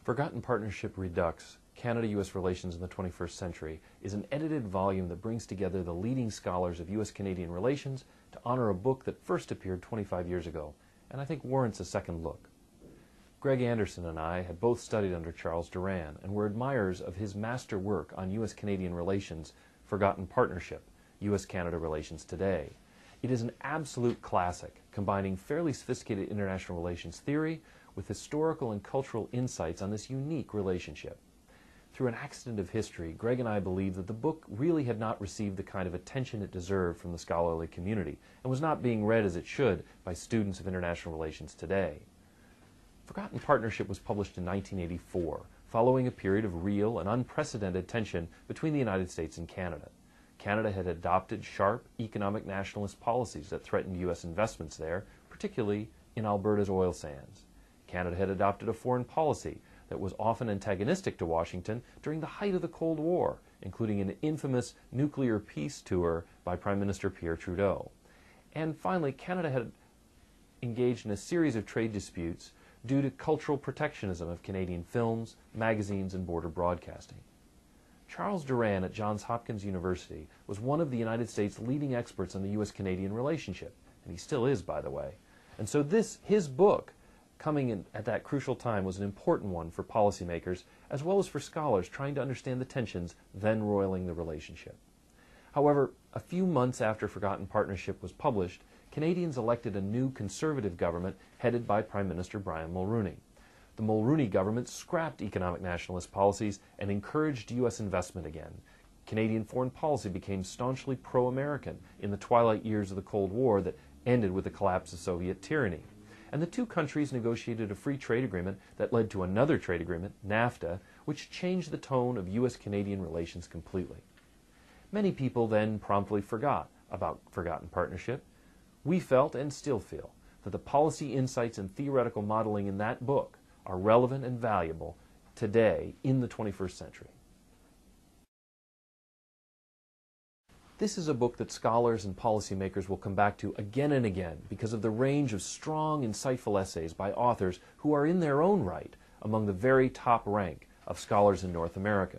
Forgotten Partnership Redux, Canada-U.S. Relations in the 21st Century, is an edited volume that brings together the leading scholars of U.S.-Canadian relations to honor a book that first appeared 25 years ago, and I think warrants a second look. Greg Anderson and I had both studied under Charles Doran and were admirers of his master work on U.S.-Canadian relations, Forgotten Partnership, U.S.-Canada Relations Today. It is an absolute classic, combining fairly sophisticated international relations theory with historical and cultural insights on this unique relationship. Through an accident of history, Greg and I believe that the book really had not received the kind of attention it deserved from the scholarly community and was not being read as it should by students of international relations today. Forgotten Partnership was published in 1984, following a period of real and unprecedented tension between the United States and Canada. Canada had adopted sharp economic nationalist policies that threatened U.S. investments there, particularly in Alberta's oil sands. Canada had adopted a foreign policy that was often antagonistic to Washington during the height of the Cold War, including an infamous nuclear peace tour by Prime Minister Pierre Trudeau. And finally, Canada had engaged in a series of trade disputes due to cultural protectionism of Canadian films, magazines, and border broadcasting. Charles Doran at Johns Hopkins University was one of the United States' leading experts on the U.S.-Canadian relationship, and he still is, by the way. And so his book, coming in at that crucial time, was an important one for policymakers as well as for scholars trying to understand the tensions then roiling the relationship. However, a few months after Forgotten Partnership was published, Canadians elected a new conservative government headed by Prime Minister Brian Mulroney. The Mulroney government scrapped economic nationalist policies and encouraged U.S. investment again. Canadian foreign policy became staunchly pro-American in the twilight years of the Cold War that ended with the collapse of Soviet tyranny. And the two countries negotiated a free trade agreement that led to another trade agreement, NAFTA, which changed the tone of U.S.-Canadian relations completely. Many people then promptly forgot about Forgotten Partnership. We felt, and still feel, that the policy insights and theoretical modeling in that book are relevant and valuable today in the 21st century. This is a book that scholars and policymakers will come back to again and again because of the range of strong, insightful essays by authors who are in their own right among the very top rank of scholars in North America.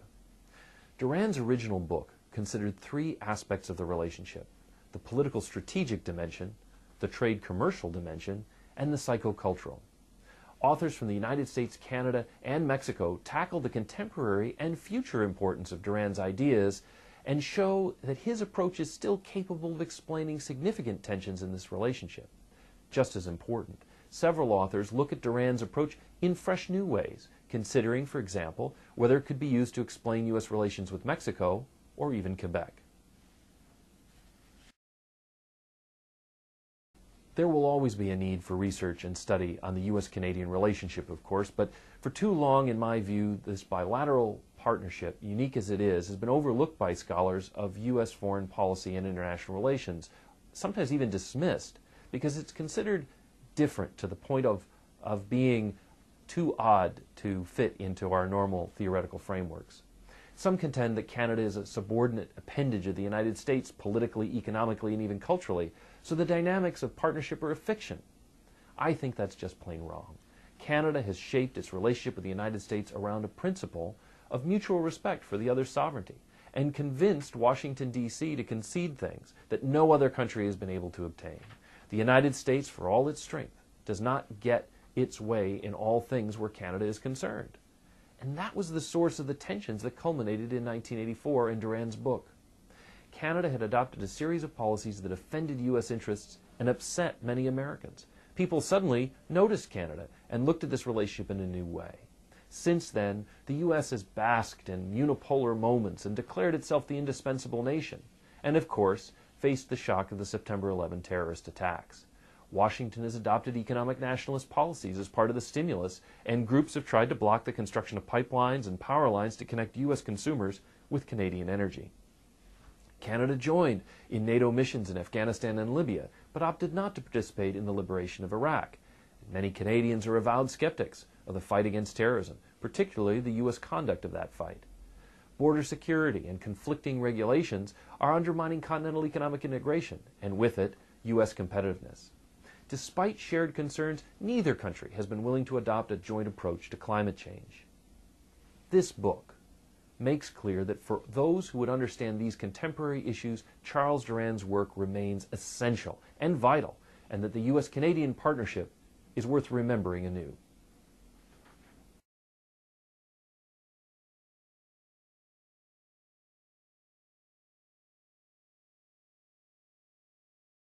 Doran's original book considered three aspects of the relationship: the political strategic dimension, the trade commercial dimension, and the psychocultural. Authors from the United States, Canada, and Mexico tackle the contemporary and future importance of Doran's ideas and show that his approach is still capable of explaining significant tensions in this relationship. Just as important, several authors look at Doran's approach in fresh new ways, considering, for example, whether it could be used to explain U.S. relations with Mexico or even Quebec. There will always be a need for research and study on the U.S.-Canadian relationship, of course, but for too long, in my view, this bilateral partnership, unique as it is, has been overlooked by scholars of U.S. foreign policy and international relations, sometimes even dismissed, because it's considered different to the point of being too odd to fit into our normal theoretical frameworks. Some contend that Canada is a subordinate appendage of the United States politically, economically, and even culturally, so the dynamics of partnership are a fiction. I think that's just plain wrong. Canada has shaped its relationship with the United States around a principle of mutual respect for the other's sovereignty and convinced Washington, D.C. to concede things that no other country has been able to obtain. The United States, for all its strength, does not get its way in all things where Canada is concerned. And that was the source of the tensions that culminated in 1984 in Doran's book. Canada had adopted a series of policies that offended U.S. interests and upset many Americans. People suddenly noticed Canada and looked at this relationship in a new way. Since then, the U.S. has basked in unipolar moments and declared itself the indispensable nation, and of course, faced the shock of the September 11 terrorist attacks. Washington has adopted economic nationalist policies as part of the stimulus, and groups have tried to block the construction of pipelines and power lines to connect U.S. consumers with Canadian energy. Canada joined in NATO missions in Afghanistan and Libya, but opted not to participate in the liberation of Iraq. Many Canadians are avowed skeptics of the fight against terrorism, particularly the U.S. conduct of that fight. Border security and conflicting regulations are undermining continental economic integration, and with it, U.S. competitiveness. Despite shared concerns, neither country has been willing to adopt a joint approach to climate change. This book makes clear that for those who would understand these contemporary issues, Charles Doran's work remains essential and vital, and that the U.S.-Canadian partnership is worth remembering anew.